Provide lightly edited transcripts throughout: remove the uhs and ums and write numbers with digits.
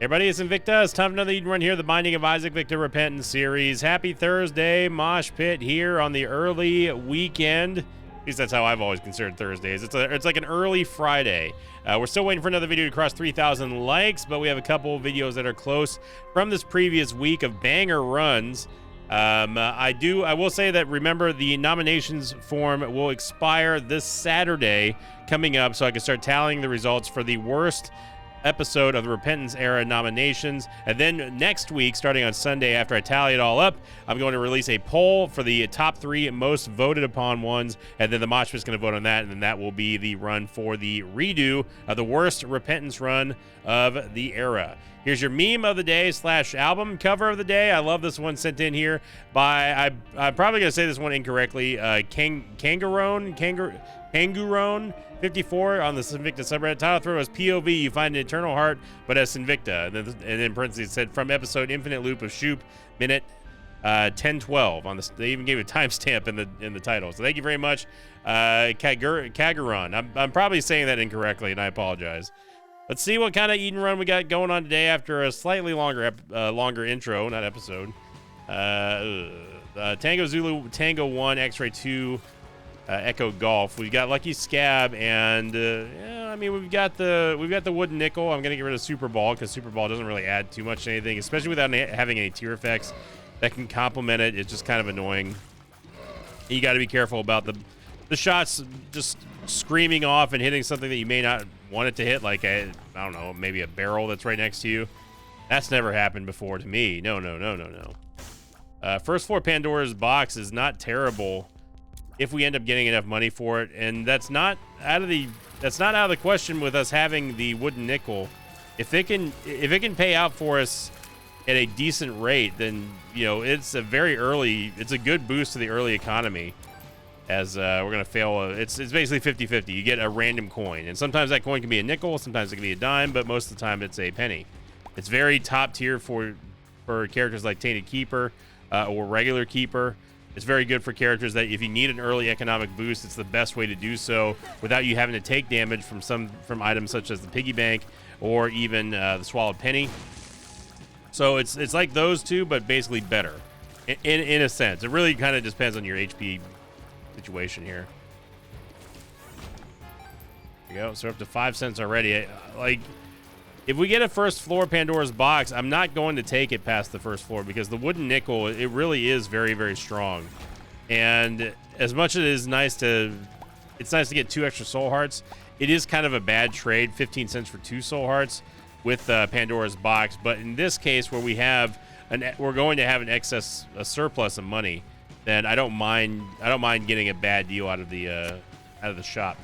Everybody, it's Invicta. It's time for another Eden Run here, the Binding of Isaac Victor Repentance series. Happy Thursday, Mosh Pit here on the early weekend. At least that's how I've always considered Thursdays. It's like an early Friday. We're still waiting for another video to cross 3,000 likes, but we have a couple videos that are close from this previous week of banger runs. I will say that, remember, the nominations form will expire this Saturday coming up, so I can start tallying the results for the worst episode of the Repentance era nominations. And then next week, starting on Sunday, after I tally it all up, I'm going to release a poll for the top 3 most voted upon ones, and then the Mosh Pit's going to vote on that, and then that will be the run for the redo of the worst Repentance run of the era. Here's your meme of the day / album cover of the day. I love this one sent in here by, I'm probably going to say this one incorrectly, Kangarone 54 on the Sinvicta subreddit. Title throw as POV, you find an eternal heart, but as Sinvicta. And then in parentheses it said, from episode Infinite Loop of Shoop, minute 10:12. On the, they even gave a timestamp in the title. So thank you very much, Kagaron. I'm probably saying that incorrectly, and I apologize. Let's see what kind of Eden Run we got going on today after a slightly longer intro, not episode. Tango Zulu, Tango 1, X-Ray 2, Echo Golf. We've got Lucky Scab, and yeah, I mean, we've got the wooden nickel. I'm gonna get rid of Super Ball because Super Ball doesn't really add too much to anything, especially without having any tier effects that can complement it. It's just kind of annoying. You got to be careful about the shots just screaming off and hitting something that you may not want it to hit, like I don't know, maybe a barrel that's right next to you. That's never happened before to me. No. First floor Pandora's box is not terrible if we end up getting enough money for it, and that's not out of the question with us having the wooden nickel. If it can pay out for us at a decent rate, then it's a good boost to the early economy. As we're gonna fail, it's basically 50-50. You get a random coin, and sometimes that coin can be a nickel, sometimes it can be a dime, but most of the time it's a penny. It's very top tier for characters like Tainted Keeper or regular Keeper. It's very good for characters that if you need an early economic boost, it's the best way to do so without you having to take damage from items such as the piggy bank or even the swallowed penny. So it's like those two, but basically better in a sense. It really kind of depends on your HP situation here. There you go. So we're up to 5 cents already. Like, if we get a first floor Pandora's box, I'm not going to take it past the first floor because the wooden nickel, it really is very, very strong. And as much as it's nice to get 2 extra soul hearts, it is kind of a bad trade, 15 cents for 2 soul hearts with Pandora's box. But in this case, where we're going to have a surplus of money, then I don't mind getting a bad deal out of the shop.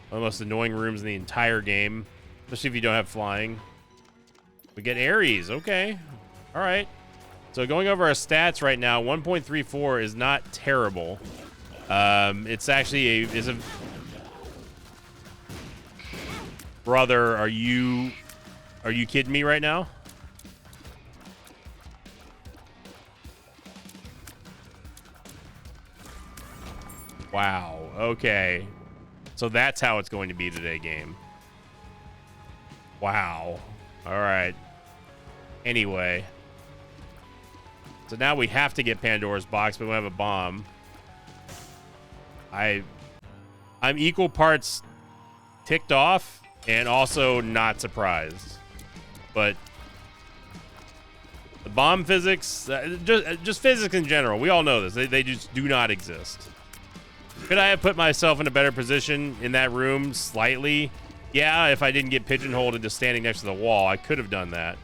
One of the most annoying rooms in the entire game, especially if you don't have flying. We get Ares. Okay, all right. So going over our stats right now, 1.34 is not terrible. It's actually a brother. Are you kidding me right now? Wow. Okay. So that's how it's going to be today, game. Wow. All right. Anyway. So now we have to get Pandora's box, but we have a bomb. I'm equal parts ticked off and also not surprised. But the bomb physics, just physics in general, we all know this. They just do not exist. Could I have put myself in a better position in that room slightly? Yeah, if I didn't get pigeonholed into standing next to the wall, I could have done that.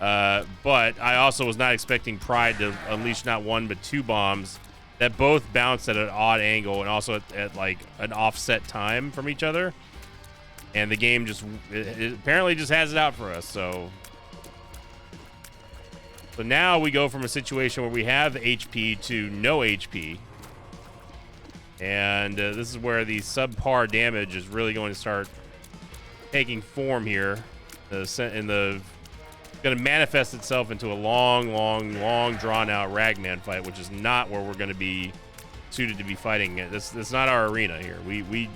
But I also was not expecting Pride to unleash not 1 but 2 bombs that both bounced at an odd angle and also at like an offset time from each other. And the game it apparently just has it out for us. So now we go from a situation where we have HP to no HP. And this is where the subpar damage is really going to start taking form here. It's going to manifest itself into a long, drawn-out Ragman fight, which is not where we're going to be suited to be fighting. This is not our arena here. We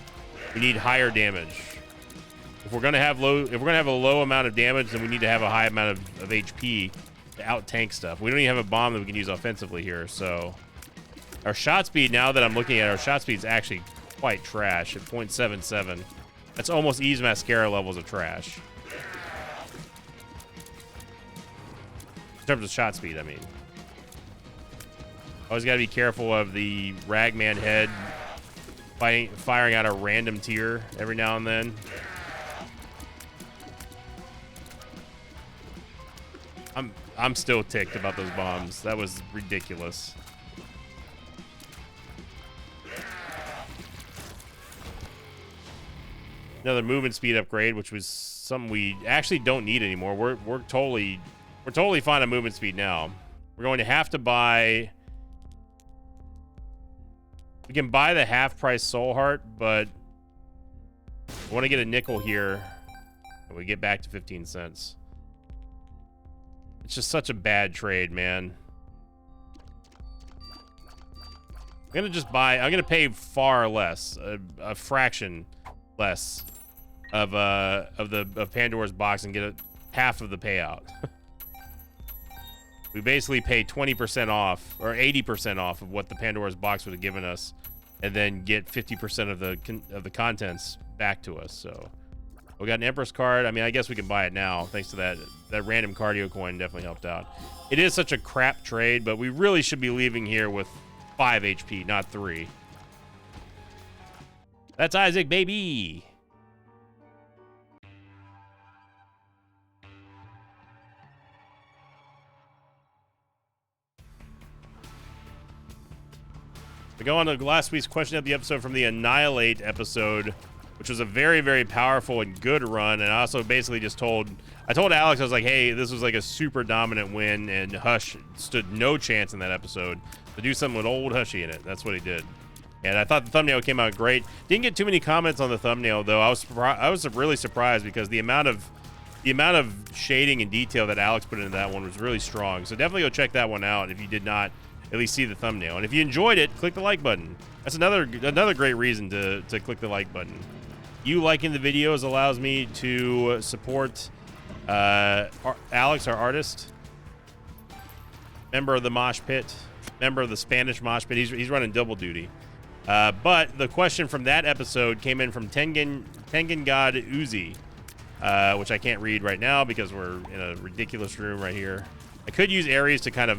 need higher damage. If we're gonna have a low amount of damage, then we need to have a high amount of HP to out tank stuff. We don't even have a bomb that we can use offensively here, so our shot speed, now that I'm looking at our shot speed, is actually quite trash at 0.77. That's almost Ease Mascara levels of trash. In terms of shot speed, I mean. Always got to be careful of the Ragman head firing out a random tier every now and then. I'm still ticked about those bombs. That was ridiculous. Another movement speed upgrade, which was something we actually don't need anymore. We're totally fine on movement speed now. We're going to have to buy. We can buy the half price Soul Heart, but I want to get a nickel here, and we get back to 15 cents. It's just such a bad trade, man. I'm gonna pay far less, a fraction less of Pandora's box and get half of the payout. We basically pay 20% off or 80% off of what the Pandora's box would have given us, and then get 50% of the contents back to us. So we got an Empress card. I mean, I guess we can buy it now thanks to that random cardio coin. Definitely helped out. It is such a crap trade, but we really should be leaving here with 5 HP, not 3. That's Isaac, baby. We go on to last week's question of the episode from the Annihilate episode, which was a very, very powerful and good run. And I also basically just told Alex, I was like, hey, this was like a super dominant win, and Hush stood no chance in that episode to do something with old Hushy in it. That's what he did. And I thought the thumbnail came out great. Didn't get too many comments on the thumbnail, though. I was really surprised because the amount of shading and detail that Alex put into that one was really strong. So definitely go check that one out if you did not at least see the thumbnail. And if you enjoyed it, click the like button. That's another great reason to click the like button. You liking the videos allows me to support Alex, our artist, member of the Mosh Pit, member of the Spanish Mosh Pit. He's running double duty. But the question from that episode came in from Tengen God Uzi, which I can't read right now because we're in a ridiculous room right here. I could use Ares to kind of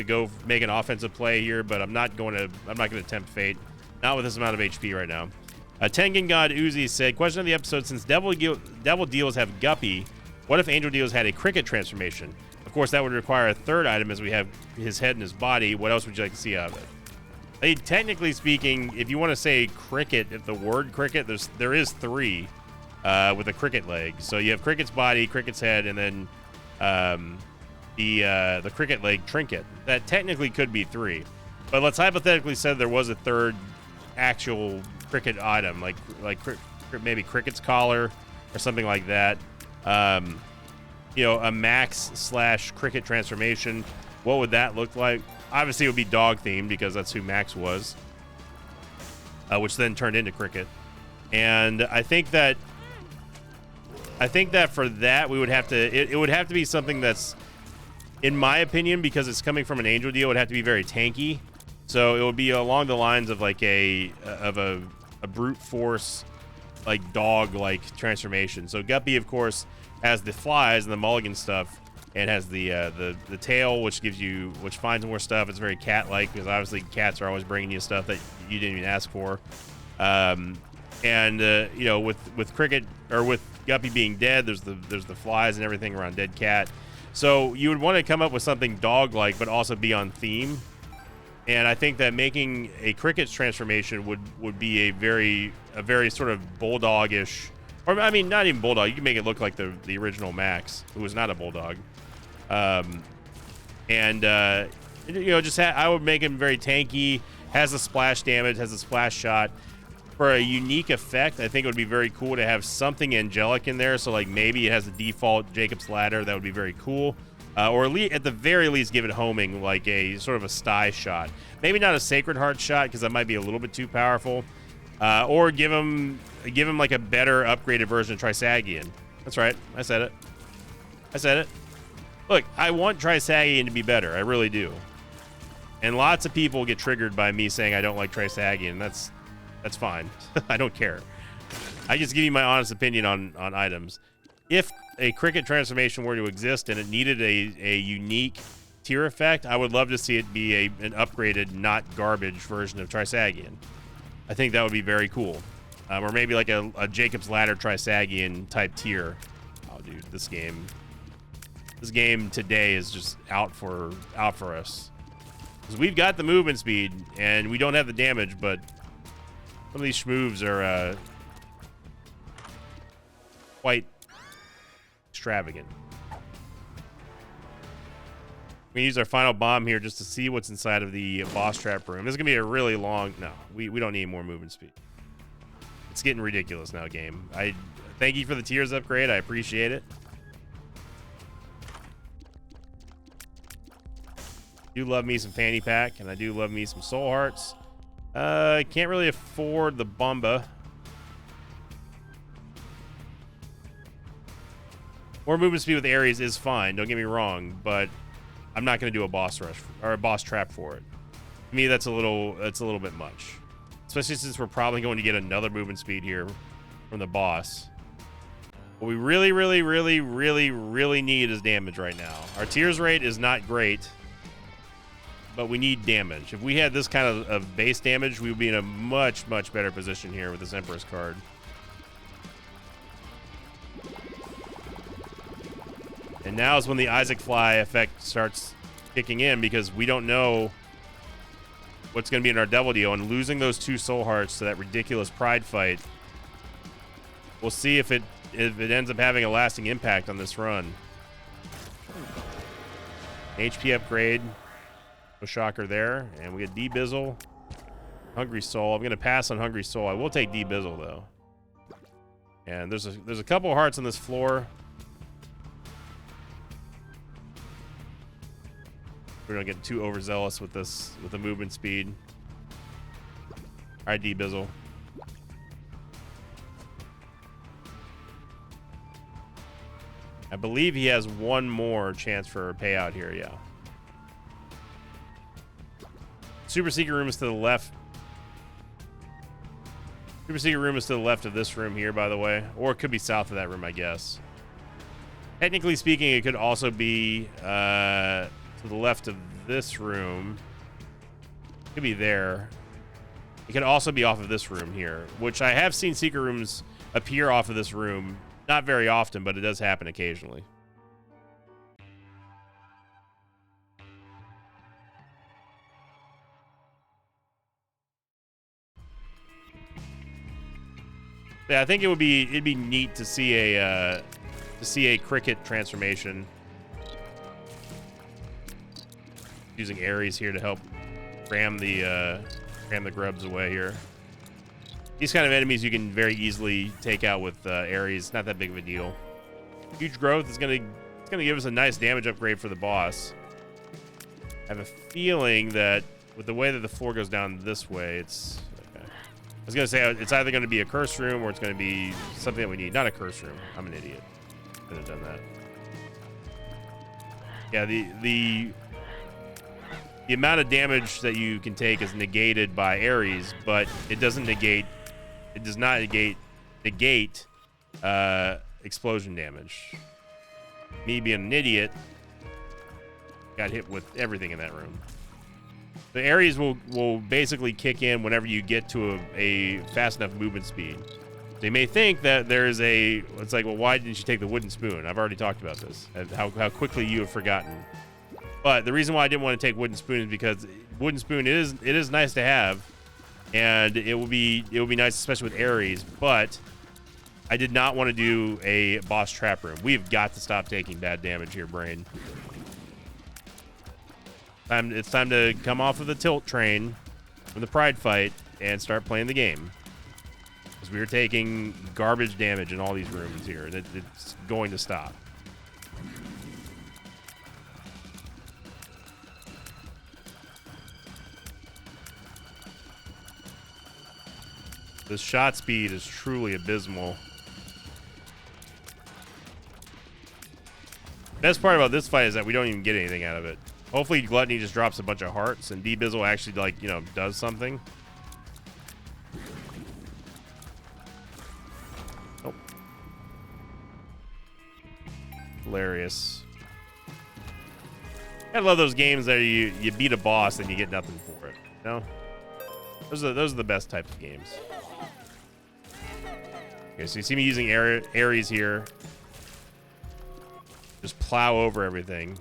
go make an offensive play here, but I'm not going to attempt fate. Not with this amount of HP right now. Tengen God Uzi said, question of the episode, since Devil Deals have Guppy, what if Angel Deals had a Cricket transformation? Of course, that would require a third item as we have his head and his body. What else would you like to see out of it? Technically speaking, if you want to say Cricket, if the word Cricket, there is 3 with a Cricket leg. So you have Cricket's body, Cricket's head, and then the Cricket leg trinket. That technically could be 3. But let's hypothetically say there was a third actual Cricket item, like maybe Cricket's collar or something like that. You know, a Max / Cricket transformation. What would that look like? Obviously, it would be dog themed because that's who Max was, which then turned into Cricket. And I think that for that we would have to. It would have to be something that's, in my opinion, because it's coming from an Angel Deal, it would have to be very tanky. So it would be along the lines of like a brute force, like dog like transformation. So Guppy, of course, has the flies and the mulligan stuff, and has the tail, which finds more stuff. It's very cat like because obviously cats are always bringing you stuff that you didn't even ask for. You know, with Cricket or with Guppy being dead, there's the flies and everything around dead cat. So you would want to come up with something dog-like, but also be on theme. And I think that making a Cricket's transformation would be a very sort of bulldog-ish, or I mean, not even bulldog. You can make it look like the original Max, who was not a bulldog. You know, I would make him very tanky. Has a splash damage, has a splash shot. For a unique effect, I think it would be very cool to have something angelic in there. So like maybe it has the default Jacob's Ladder. That would be very cool. Or at the very least give it homing, like a sort of a sty shot. Maybe not a Sacred Heart shot because that might be a little bit too powerful. Or give him like a better upgraded version of Trisagion. That's right. I said it. I said it. Look, I want Trisagion to be better. I really do. And lots of people get triggered by me saying I don't like Trisagion. That's fine. I don't care. I just give you my honest opinion on items. If a cricket transformation were to exist and it needed a unique tier effect, I would love to see it be an upgraded, not garbage version of Trisagion. I think that would be very cool. Or maybe like a Jacob's Ladder Trisagion type tier. Oh, dude, this game today is just out for us. Because we've got the movement speed and we don't have the damage, but some of these schmoves are quite extravagant. We use our final bomb here just to see what's inside of the boss trap room. This is gonna be a really long. No, we don't need more movement speed. It's getting ridiculous now, game. I thank you for the tiers upgrade. I appreciate it. I do love me some fanny pack, and I do love me some soul hearts. I can't really afford the bomba. More movement speed with Ares is fine. Don't get me wrong, but I'm not going to do a boss rush or a boss trap for it. To me, that's a little bit much, especially since we're probably going to get another movement speed here from the boss. What we really, really, really, really, really need is damage right now. Our tiers rate is not great, but we need damage. If we had this kind of base damage, we would be in a much, much better position here with this Empress card. And now is when the Isaac Fly effect starts kicking in, because we don't know what's going to be in our double deal. And losing those 2 soul hearts to that ridiculous pride fight, we'll see if it ends up having a lasting impact on this run. HP upgrade. No shocker there. And we get D-Bizzle. Hungry Soul. I'm going to pass on Hungry Soul. I will take D-Bizzle, though. And there's a couple of hearts on this floor. We're gonna get too overzealous with this, with the movement speed. All right, D-Bizzle. I believe he has one more chance for a payout here, yeah. Super Secret Room is to the left. Super Secret Room is to the left of this room here, by the way. Or it could be south of that room, I guess. Technically speaking, it could also be to the left of this room. It could be there. It could also be off of this room here, which I have seen secret rooms appear off of this room. Not very often, but it does happen occasionally. Yeah, I think it'd be neat to see a cricket transformation. Using Ares here to help ram the grubs away here. These kind of enemies you can very easily take out with Ares. Not that big of a deal. Huge growth is gonna give us a nice damage upgrade for the boss. I have a feeling that with the way that the floor goes down this way, it's okay. I was gonna say it's either gonna be a curse room or it's gonna be something that we need. Not a curse room. I'm an idiot. Could have done that. Yeah, the amount of damage that you can take is negated by Ares, but it does not negate explosion damage. Me being an idiot, got hit with everything in that room. The Ares will basically kick in whenever you get to a fast enough movement speed. They may think that there's it's like, well, why didn't you take the wooden spoon? I've already talked about this, how quickly you have forgotten. But the reason why I didn't want to take wooden spoon is because wooden spoon it is nice to have, and it will be nice, especially with Ares. But I did not want to do a boss trap room. We've got to stop taking bad damage here, brain. It's time to come off of the tilt train from the pride fight and start playing the game. Because we are taking garbage damage in all these rooms here, and it's going to stop. This shot speed is truly abysmal. Best part about this fight is that we don't even get anything out of it. Hopefully Gluttony just drops a bunch of hearts and D-Bizzle actually, like, you know, does something. Oh. Hilarious. I love those games that you beat a boss and you get nothing for it. You know? Those are the best types of games. Okay, so you see me using Ares here. Just plow over everything.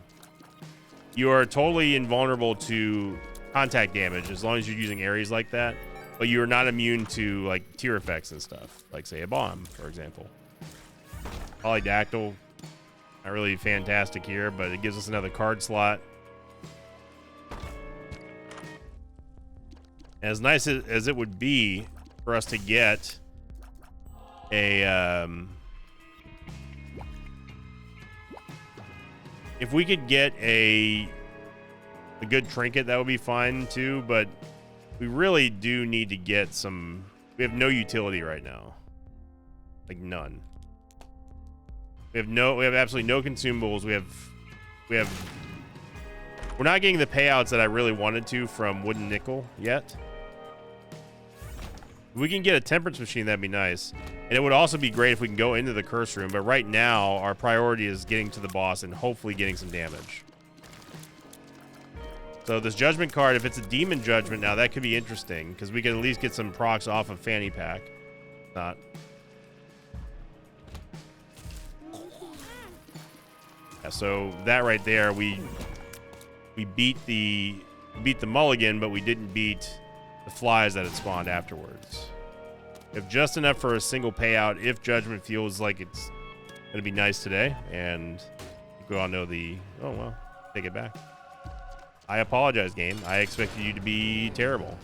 You are totally invulnerable to contact damage as long as you're using Ares like that, but you are not immune to like tier effects and stuff, like say a bomb, for example. Polydactyl, not really fantastic here, but it gives us another card slot. As nice as it would be for us to get a if we could get a good trinket, that would be fine too, but we really do need to get some. We have no utility right now. Like none. We have absolutely no consumables. We're not getting the payouts that I really wanted to from Wooden Nickel yet. If we can get a temperance machine, that'd be nice. And it would also be great if we can go into the curse room, but right now our priority is getting to the boss and hopefully getting some damage. So this judgment card, if it's a demon judgment now, that could be interesting because we could at least get some procs off of Fanny Pack. Not. Yeah, so that right there, we beat the mulligan, but we didn't beat the flies that had spawned afterwards. We have just enough for a single payout if judgment feels like it's gonna be nice today, and we all know the. Oh well, take it back. I apologize, game. I expected you to be terrible.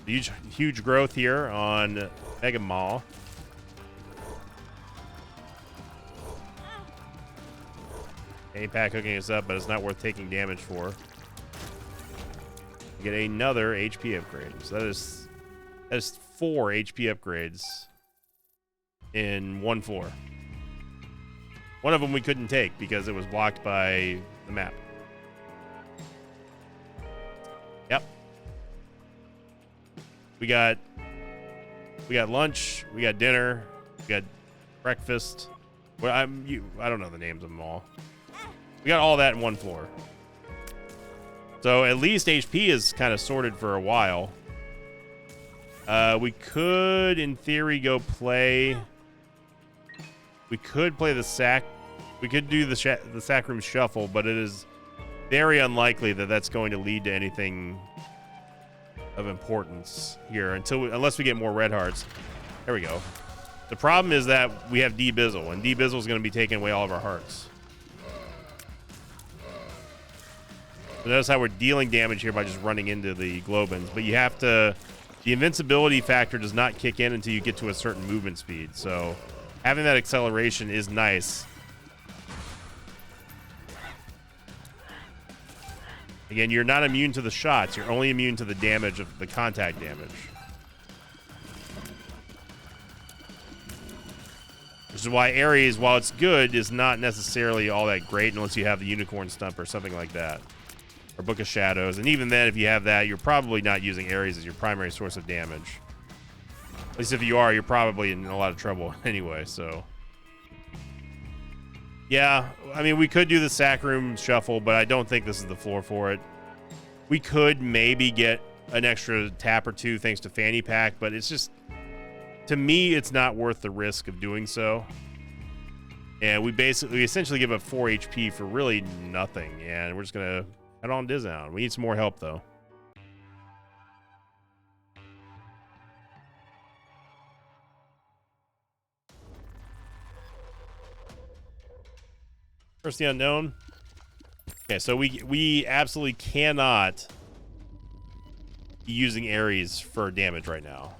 Huge growth here on Mega Maw. Fanny Pack hooking us up, but it's not worth taking damage for. We get another HP upgrade. So that is 4 HP upgrades in one floor. One of them we couldn't take because it was blocked by the map. Yep. We got lunch, we got dinner, we got breakfast. Well, I don't know the names of them all. We got all that in one floor. So at least HP is kind of sorted for a while. We could, in theory, go play. We could play the sack. We could do the sack room shuffle, but it is very unlikely that that's going to lead to anything of importance here unless we get more red hearts. There we go. The problem is that we have D-Bizzle, and D-Bizzle is going to be taking away all of our hearts. So notice how we're dealing damage here by just running into the Globins, but you have to. The invincibility factor does not kick in until you get to a certain movement speed. So having that acceleration is nice. Again, you're not immune to the shots. You're only immune to the damage of the contact damage. Which is why Ares, while it's good, is not necessarily all that great unless you have the Unicorn Stump or something like that. Or Book of Shadows. And even then, if you have that, you're probably not using Ares as your primary source of damage. At least if you are, you're probably in a lot of trouble anyway, so. Yeah, I mean, we could do the sack room shuffle, but I don't think this is the floor for it. We could maybe get an extra tap or two thanks to Fanny Pack, but it's just, to me, it's not worth the risk of doing so. And we essentially give up 4 HP for really nothing, and we're just going to head on Dizown. We need some more help, though. First the unknown. Okay, so we absolutely cannot be using Ares for damage right now.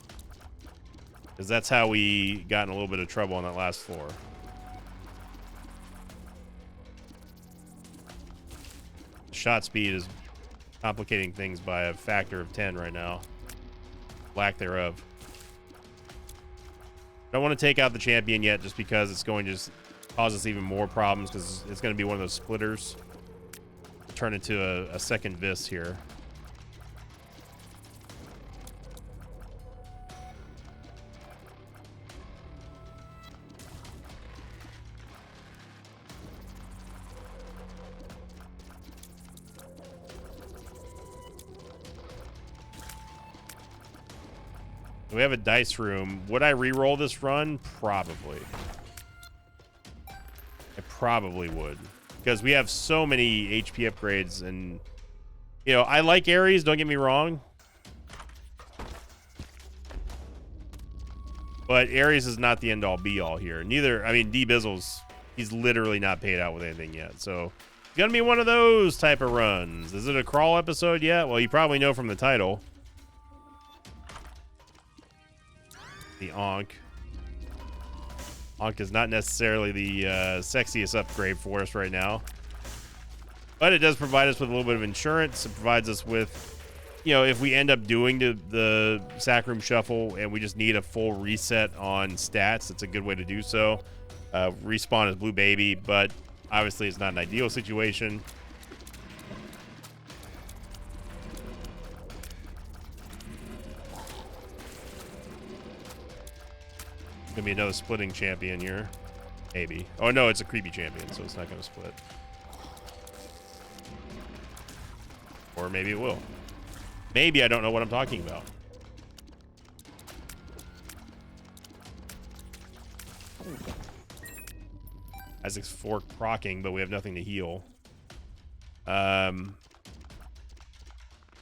Because that's how we got in a little bit of trouble on that last floor. Shot speed is complicating things by a factor of 10 right now. lack thereof. Don't want to take out the champion yet just because it's going to just cause us even more problems because it's going to be one of those splitters. Turn into a second Vis here. We have a dice room. Would I re-roll this run? Probably. I probably would. Because we have so many HP upgrades and, you know, I like Ares, don't get me wrong. But Ares is not the end-all be-all here. Neither, I mean, D-Bizzle's, he's literally not paid out with anything yet. So, it's going to be one of those type of runs. Is it a crawl episode yet? Well, you probably know from the title. The Ankh. Ankh is not necessarily the sexiest upgrade for us right now. But it does provide us with a little bit of insurance. It provides us with, you know, if we end up doing the Sacrum Shuffle and we just need a full reset on stats, it's a good way to do so. Respawn is Blue Baby, but obviously it's not an ideal situation. Gonna be another splitting champion here. Maybe. Oh no, it's a creepy champion, so it's not gonna split. Or maybe it will. Maybe I don't know what I'm talking about. Isaac's fork proccing, but we have nothing to heal. And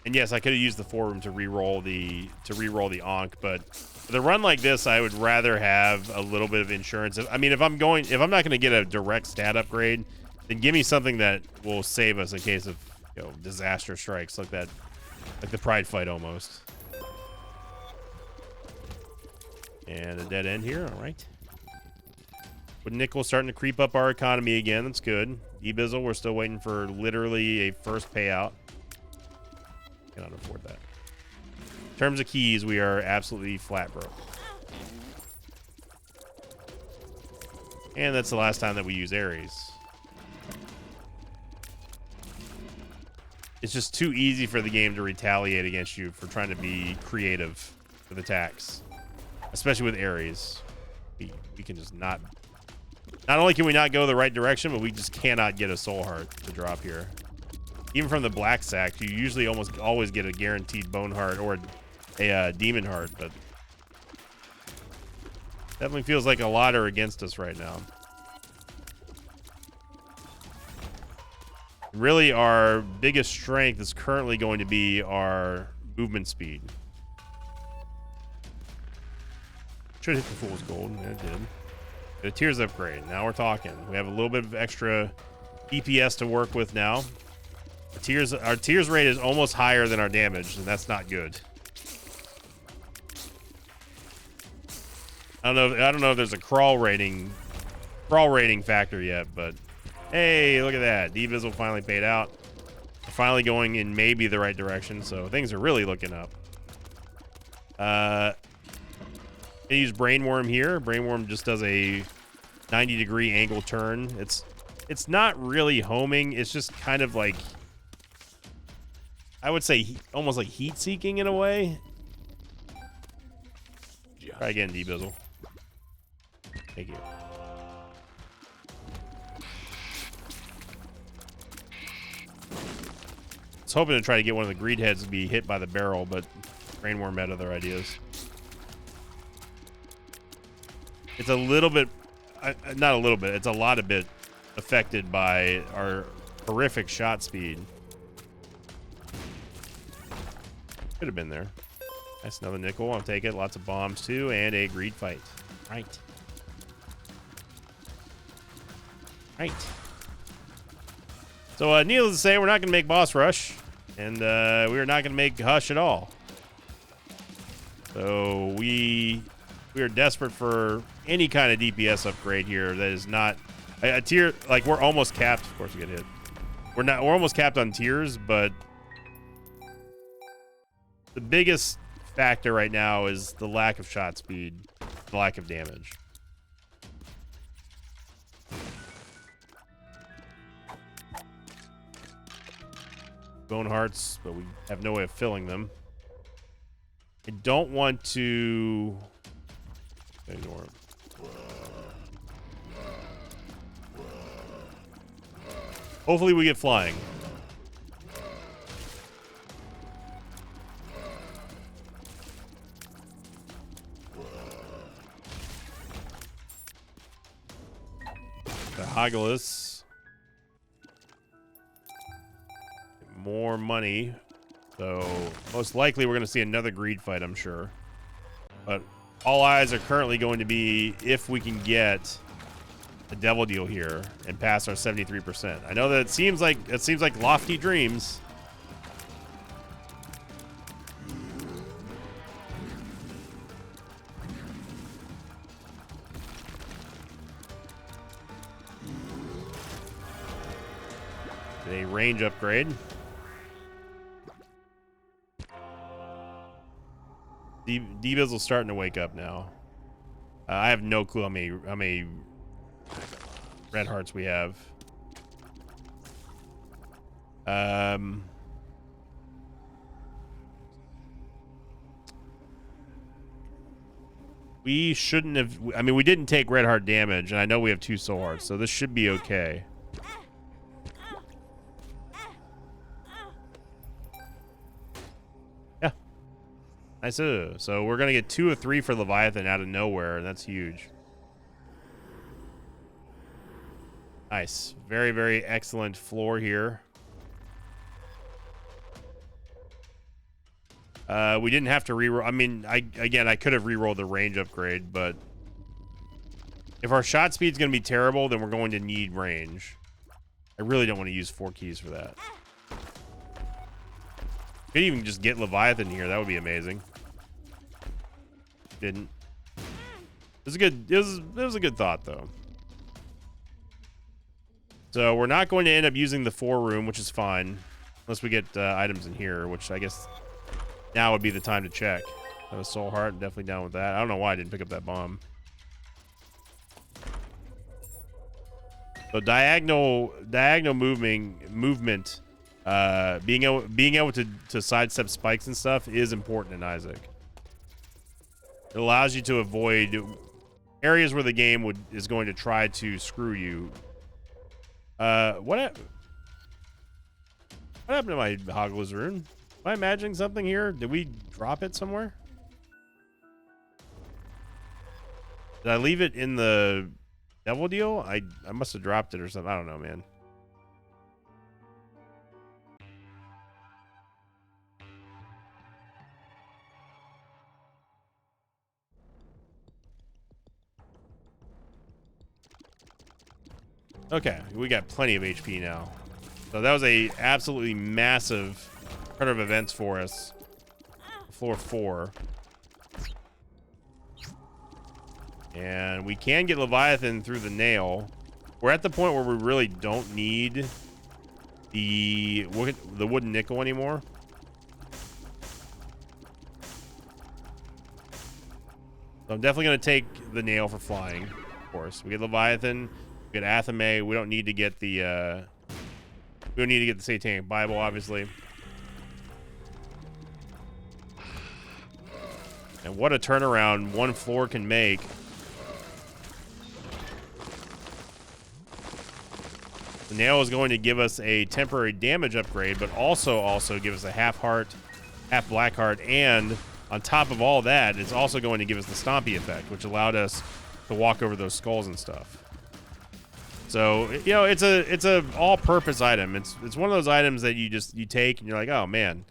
yes, I could have used the forum to re-roll the Ankh, but with a run like this, I would rather have a little bit of insurance. I mean, if I'm not going to get a direct stat upgrade, then give me something that will save us in case of, you know, disaster strikes like that, like the Pride fight almost. And a dead end here. All right. With nickel starting to creep up our economy again, that's good. D-Bizzle, we're still waiting for literally a first payout. Cannot afford that. In terms of keys, we are absolutely flat broke. And that's the last time that we use Ares. It's just too easy for the game to retaliate against you for trying to be creative with attacks. Especially with Ares. We can just not only can we not go the right direction, but we just cannot get a Soul Heart to drop here. Even from the Black Sack, you usually almost always get a guaranteed Bone Heart or a Demon Heart, but definitely feels like a lot are against us right now. Really, our biggest strength is currently going to be our movement speed. Should hit the Fool's Gold. Yeah, it did. The Tears upgrade. Now we're talking. We have a little bit of extra DPS to work with now. Our tears rate is almost higher than our damage, and that's not good. I don't know if there's a crawl rating factor yet, but hey, look at that. D-Bizzle finally paid out. We're finally going in maybe the right direction, so things are really looking up. I use Brainworm here. Brainworm just does a 90-degree angle turn. It's not really homing. It's just kind of like, I would say almost like heat-seeking in a way. Try again, D-Bizzle. Thank you. I was hoping to try to get one of the greed heads to be hit by the barrel, but Brainworm had other ideas. It's a little bit, not a little bit, it's a lot of bit affected by our horrific shot speed. Could have been there. That's another nickel. I'll take it. Lots of bombs too, and a greed fight. Right. Right. So, needless to say, we're not going to make boss rush, and we are not going to make hush at all. So we are desperate for any kind of DPS upgrade here that is not a tier. Like, we're almost capped. Of course, we get hit. We're almost capped on tiers, but the biggest factor right now is the lack of shot speed, the lack of damage. Bone hearts, but we have no way of filling them. I don't want to ignore them. Hopefully we get flying. The Hagalus. More money. So most likely we're going to see another greed fight, I'm sure. But all eyes are currently going to be if we can get a devil deal here and pass our 73%. I know that it seems like lofty dreams. A range upgrade. D-Bizzle's starting to wake up now. I have no clue how many red hearts we have. We shouldn't have. I mean, we didn't take red heart damage, and I know we have 2 soul hearts, so this should be okay. Nice. So we're going to get 2 of 3 for Leviathan out of nowhere, and that's huge. Nice. Very, very excellent floor here. We didn't have to reroll. I mean, I could have rerolled the range upgrade, but if our shot speed's going to be terrible, then we're going to need range. I really don't want to use 4 keys for that. Could even just get Leviathan here. That would be amazing. Didn't. It was a good. It was a good thought though. So we're not going to end up using the 4 room, which is fine, unless we get items in here, which I guess now would be the time to check. Have a soul heart. I'm definitely down with that. I don't know why I didn't pick up that bomb. So diagonal movement. Being able to sidestep spikes and stuff is important in Isaac. It allows you to avoid areas where the game is going to try to screw you. What happened to my Hagaluz rune? Am I imagining something here? Did we drop it somewhere? Did I leave it in the devil deal? I must have dropped it or something. I don't know, man. Okay, we got plenty of HP now. So that was a absolutely massive turn of events for us. Floor 4. And we can get Leviathan through the nail. We're at the point where we really don't need the wooden nickel anymore. So I'm definitely going to take the nail for flying, of course. We get Leviathan. We get Athame. We don't need to get the Satanic Bible, obviously. And what a turnaround 1 floor can make. The nail is going to give us a temporary damage upgrade, but also give us a half heart, half black heart, and on top of all that, it's also going to give us the Stompy effect, which allowed us to walk over those skulls and stuff. So, you know, it's a all-purpose item. It's one of those items that you take and you're like, oh man,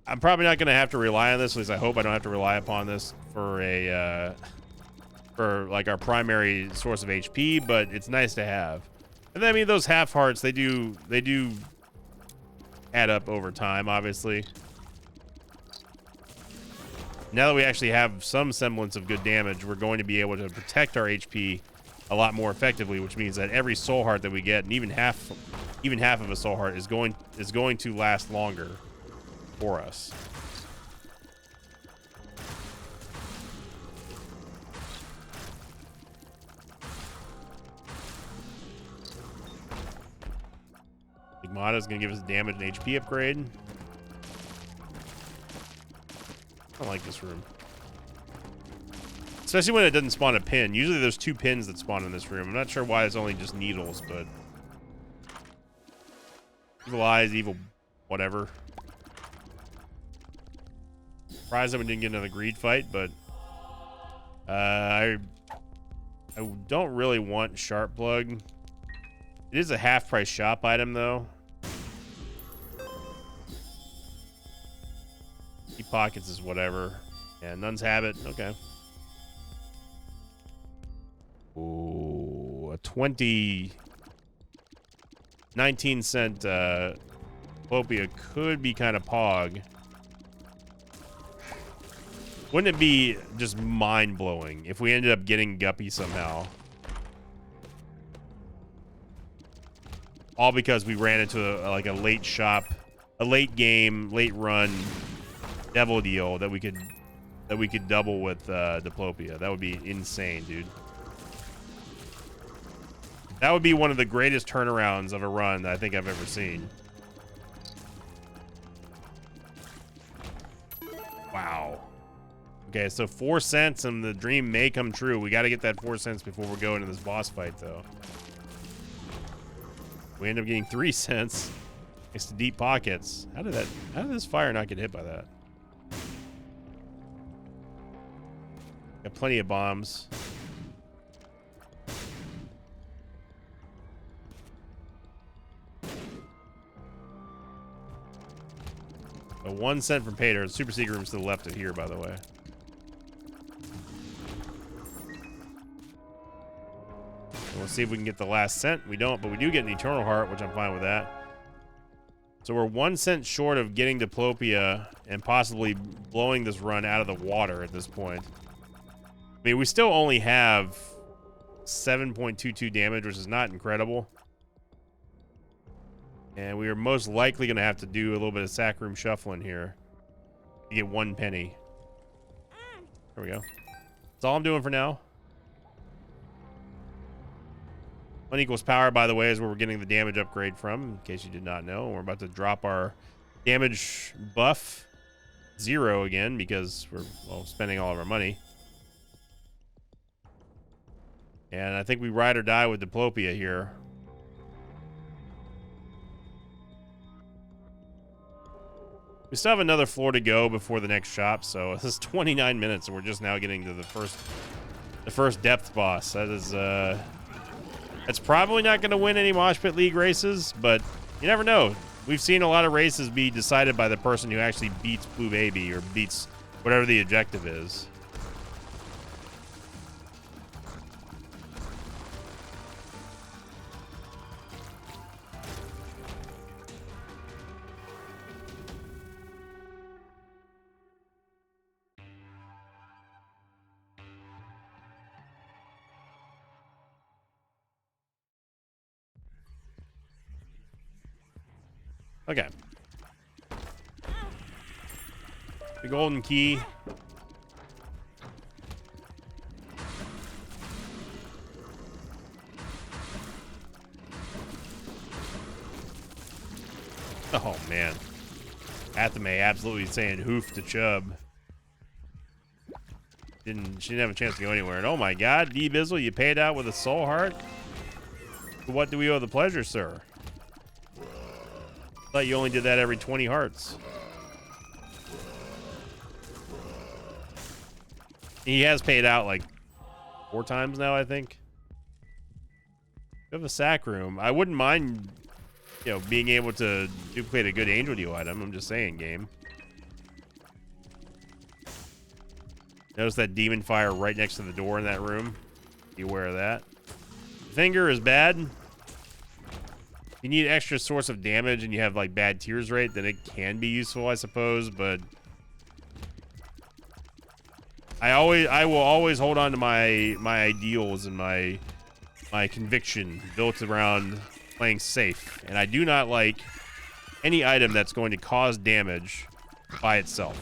I'm probably not going to have to rely on this. At least I hope I don't have to rely upon this for like our primary source of HP. But it's nice to have. And then, I mean, those half hearts, they do add up over time, obviously. Now that we actually have some semblance of good damage, we're going to be able to protect our HP a lot more effectively, which means that every soul heart that we get, and even half of a soul heart, is going to last longer for us. Stigmata is going to give us damage and HP upgrade. I don't like this room. Especially when it doesn't spawn a pin. Usually there's 2 pins that spawn in this room. I'm not sure why it's only just needles, but... Evil eyes, evil whatever. Surprised that we didn't get another greed fight, but... I don't really want Sharp Plug. It is a half-price shop item, though. Deep Pockets is whatever. Yeah, Nun's Habit. Okay. Ooh, a 19-cent Diplopia could be kind of pog. Wouldn't it be just mind-blowing if we ended up getting Guppy somehow? All because we ran into a late shop, a late game, late run devil deal that we could double with Diplopia. That would be insane, dude. That would be one of the greatest turnarounds of a run that I think I've ever seen. Wow. Okay, so 4 cents and the dream may come true. We got to get that 4 cents before we go into this boss fight, though. We end up getting 3 cents thanks to Deep Pockets. How did this fire not get hit by that? Got plenty of bombs. A 1 cent from Pater. Super secret room's to the left of here, by the way. We'll see if we can get the last cent. We don't, but we do get an Eternal Heart, which I'm fine with that. So we're 1 cent short of getting Diplopia and possibly blowing this run out of the water at this point. I mean, we still only have 7.22 damage, which is not incredible. And we are most likely going to have to do a little bit of sack room shuffling here to get 1 penny. There we go. That's all I'm doing for now. Unequals power, by the way, is where we're getting the damage upgrade from, in case you did not know. We're about to drop our damage buff 0 again because we're, well, spending all of our money. And I think we ride or die with Diplopia here. We still have another floor to go before the next shop, so this is 29 minutes, and we're just now getting to the first depth boss. That is, that's probably not going to win any Mosh Pit League races, but you never know. We've seen a lot of races be decided by the person who actually beats Blue Baby or beats whatever the objective is. Okay. The golden key. Oh, man. Athame absolutely saying hoof to Chubb. She didn't have a chance to go anywhere. And oh my god, D Bizzle, you paid out with a soul heart? What do we owe the pleasure, sir? I thought you only did that every 20 hearts. He has paid out like 4 times now, I think. We have a sack room. I wouldn't mind, you know, being able to duplicate a good Angel Deal item. I'm just saying, game. Notice that demon fire right next to the door in that room. Be aware of that. Finger is bad. You need extra source of damage and you have like bad tears rate, then it can be useful, I suppose, but I will always hold on to my ideals and my conviction built around playing safe. And I do not like any item that's going to cause damage by itself.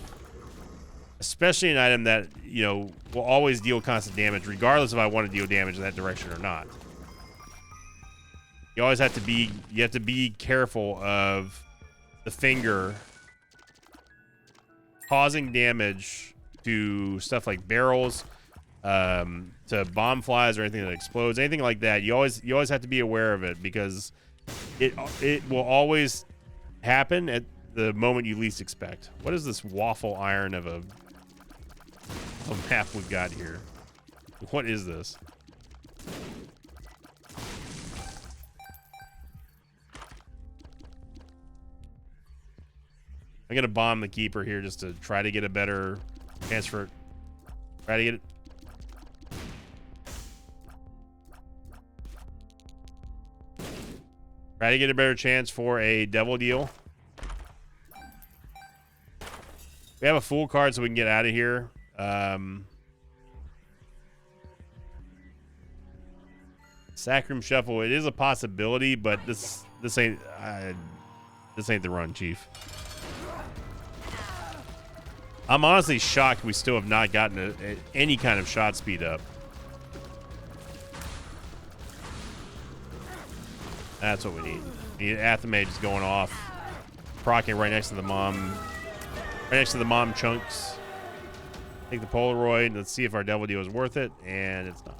Especially an item that, you know, will always deal constant damage regardless if I want to deal damage in that direction or not. You always have to be careful of the finger causing damage to stuff like barrels, to bomb flies or anything that explodes, anything like that. You always have to be aware of it, because it will always happen at the moment you least expect. What is this waffle iron of a map we've got here? What is this? I'm gonna bomb the keeper here just to try to get a better chance for. Try to get it. Try to get a better chance for a devil deal. We have a fool card, so we can get out of here. Sacrum Shuffle. It is a possibility, but this ain't the run, Chief. I'm honestly shocked we still have not gotten any kind of shot speed up. That's what we need. We need Athame just going off, proccing right next to the mom, chunks. Take the Polaroid. Let's see if our devil deal is worth it, and it's not.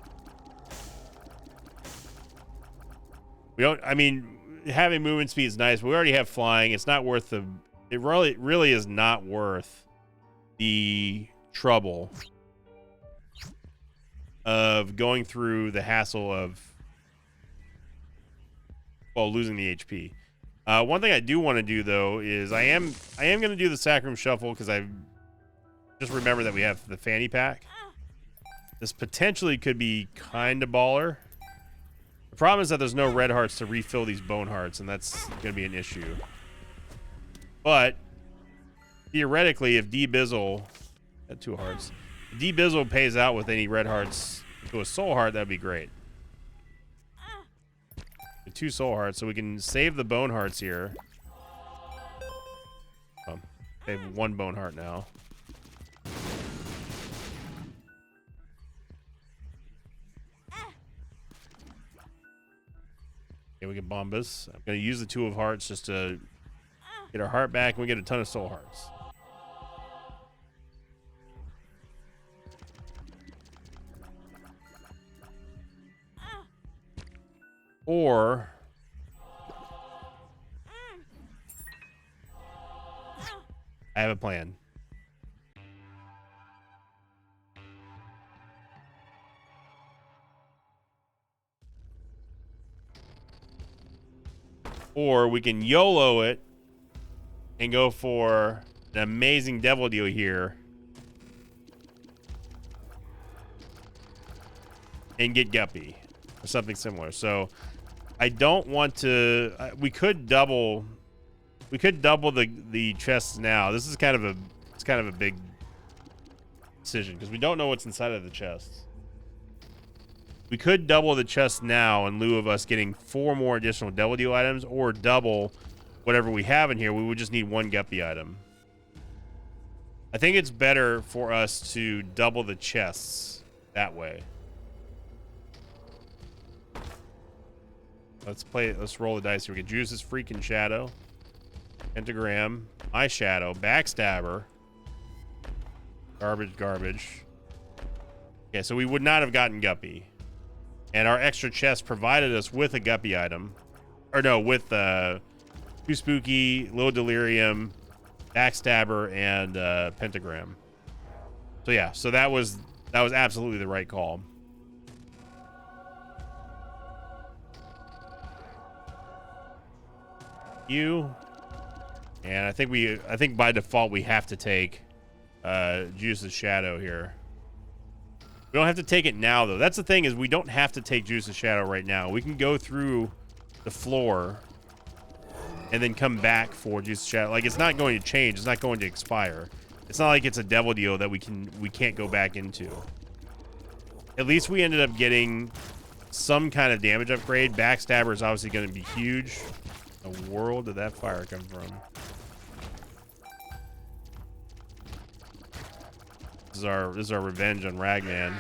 We don't. I mean, having movement speed is nice, but we already have flying. It's not worth the. It really is not worth the trouble of going through the hassle of, well, losing the HP. One thing I do want to do though is I am going to do the Sacrum Shuffle, because I just remember that we have the fanny pack. This potentially could be kind of baller. The problem is that there's no red hearts to refill these bone hearts, and that's going to be an issue. But theoretically, if D-Bizzle had 2 hearts, if D-Bizzle pays out with any red hearts to a soul heart, that'd be great. 2 soul hearts, so we can save the bone hearts here. They have 1 bone heart now. Okay, we get Bombus. I'm gonna use the 2 of hearts just to get our heart back, and we get a ton of soul hearts. Or I have a plan. Or we can YOLO it and go for an amazing devil deal here and get Guppy or something similar. So I don't want to. We could double the chests now. This is kind of a big decision, because we don't know what's inside of the chests. We could double the chest now in lieu of us getting 4 more additional devil deal items, or double whatever we have in here. We would just need 1 Guppy item. I think it's better for us to double the chests that way. Let's roll the dice here. We get Juice's freaking Shadow, Pentagram, my Shadow, Backstabber, garbage. Okay, so we would not have gotten Guppy. And our extra chest provided us with a Guppy item. Or no, with Too Spooky, Little Delirium, Backstabber, and Pentagram. So yeah, so that was absolutely the right call. And I think by default we have to take Juice's Shadow here. We don't have to take it now though. That's the thing, is we don't have to take Juice's Shadow right now. We can go through the floor and then come back for Juice's Shadow. Like, it's not going to change. It's not going to expire. It's not like it's a devil deal that we can't go back into. At least we ended up getting some kind of damage upgrade. Backstabber is obviously going to be huge. The world did that fire come from? This is our revenge on Ragman.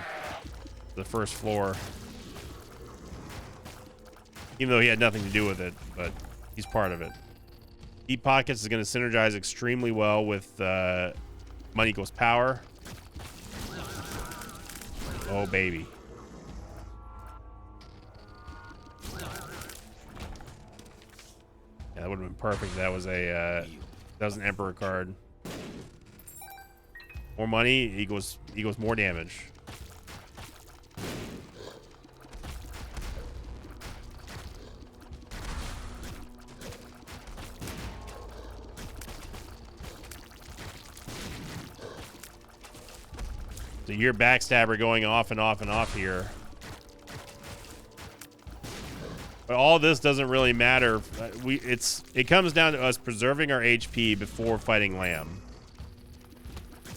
The first floor. even though he had nothing to do with it, but he's part of it. Deep Pockets is going to synergize extremely well with Money Equals Power. Oh, baby. Yeah, that would have been perfect. That was an Emperor card. More money equals more damage. So your backstabber going off and off and off here. But all this doesn't really matter. It comes down to us preserving our HP before fighting Lamb.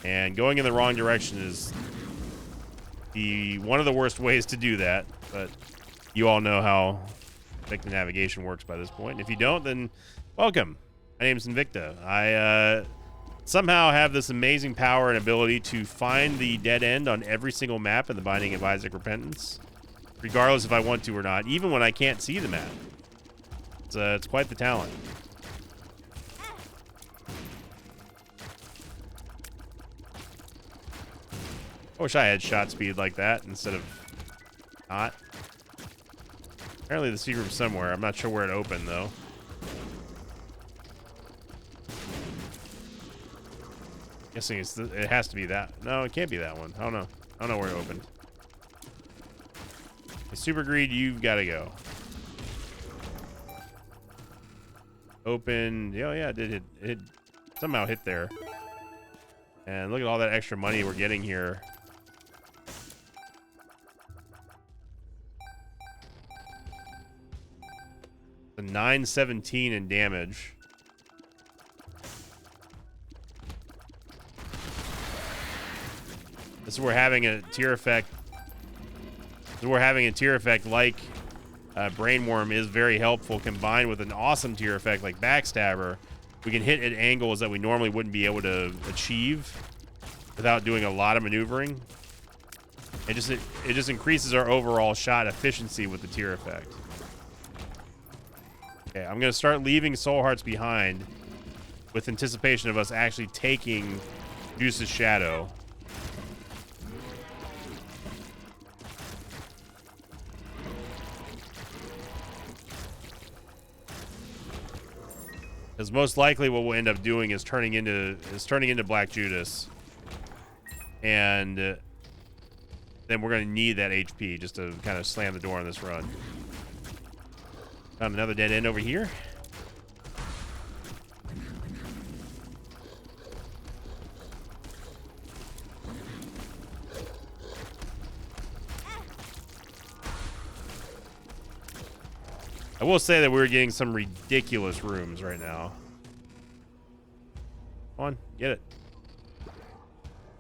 And going in the wrong direction is one of the worst ways to do that. But you all know how Invicta navigation works by this point. If you don't, then welcome. My name is Invicta. I somehow have this amazing power and ability to find the dead end on every single map in the Binding of Isaac Repentance, regardless if I want to or not, even when I can't see the map. It's quite the talent. I wish I had shot speed like that instead of not. Apparently the secret room's somewhere. I'm not sure where it opened, though. Guessing it has to be that. No, it can't be that one. I don't know. I don't know where it opened. Super Greed, you've got to go. Open. Oh, yeah, it did hit. It somehow hit there. And look at all that extra money we're getting here. The 917 in damage. This is where having a tier effect. This is where having a tier effect like Brainworm is very helpful, combined with an awesome tier effect like Backstabber. We can hit at angles that we normally wouldn't be able to achieve without doing a lot of maneuvering. It just increases our overall shot efficiency with the tier effect. Okay, I'm gonna start leaving Soul Hearts behind with anticipation of us actually taking Juice's Shadow. Because most likely what we'll end up doing is turning into Black Judas, and then we're going to need that HP just to kind of slam the door on this run. Found another dead end over here. I will say that we're getting some ridiculous rooms right now. Come on, get it.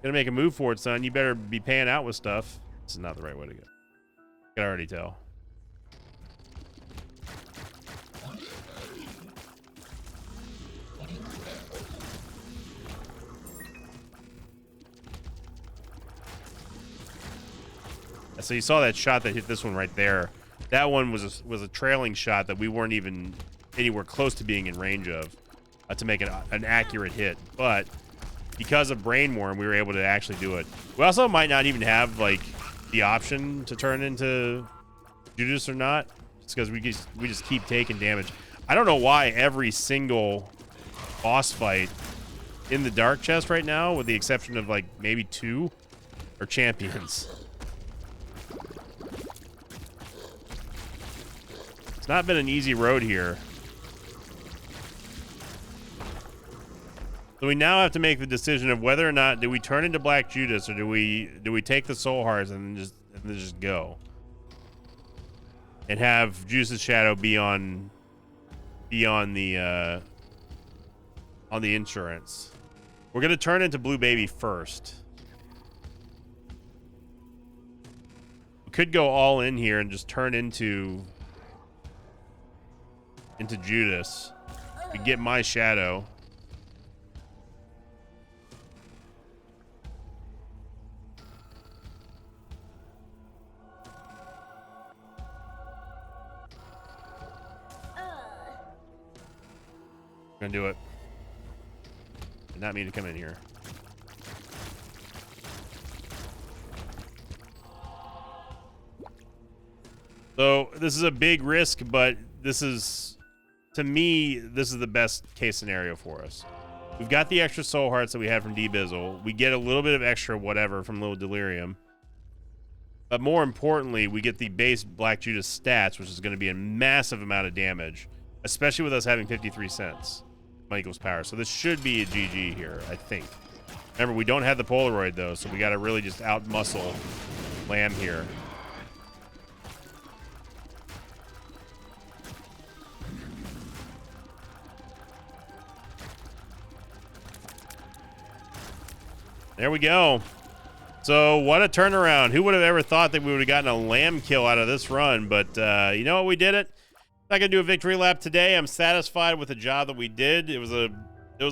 Gonna make a move for it, son. You better be paying out with stuff. This is not the right way to go. I can already tell. So you saw that shot that hit this one right there. That one was a trailing shot that we weren't even anywhere close to being in range of to make an accurate hit. But because of Brainworm, we were able to actually do it. We also might not even have like the option to turn into Judas or not, just because we just keep taking damage. I don't know why every single boss fight in the Dark Chest right now, with the exception of like maybe 2, are champions. It's not been an easy road here. So we now have to make the decision of whether or not do we turn into Black Judas, or do we take the Soul Hearts and just go and have Juice's Shadow be on the insurance. We're gonna turn into Blue Baby first. We could go all in here and just turn into Judas to get my Shadow. Gonna do it. Did not mean to come in here. So this is a big risk, but this is, to me, this is the best case scenario for us. We've got the extra soul hearts that we had from D-Bizzle. We get a little bit of extra whatever from Little Delirium. But more importantly, we get the base Black Judas stats, which is going to be a massive amount of damage, especially with us having 53 cents. Money equals power. So this should be a GG here, I think. Remember, we don't have the Polaroid, though, so we got to really just out-muscle Lamb here. There we go. So what a turnaround. Who would have ever thought that we would have gotten a Lamb kill out of this run? But you know what? We did it. Not going to do a victory lap today. I'm satisfied with the job that we did. It was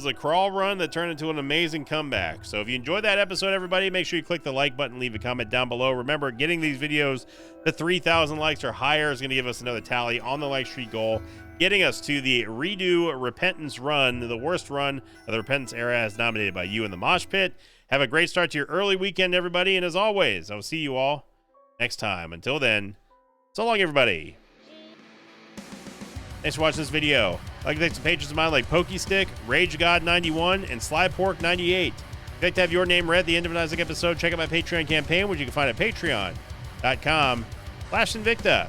a crawl run that turned into an amazing comeback. So if you enjoyed that episode, everybody, make sure you click the like button, leave a comment down below. Remember, getting these videos to 3,000 likes or higher is going to give us another tally on the like streak goal, getting us to the redo Repentance run, the worst run of the Repentance era, as nominated by you in the Mosh Pit. Have a great start to your early weekend, everybody. And as always, I will see you all next time. Until then, so long, everybody. Thanks for watching this video. I'd like to thank some patrons of mine like PokeStick, RageGod91, and SlyPork98. If you'd like to have your name read at the end of an Isaac episode, check out my Patreon campaign, which you can find at patreon.com/Invicta.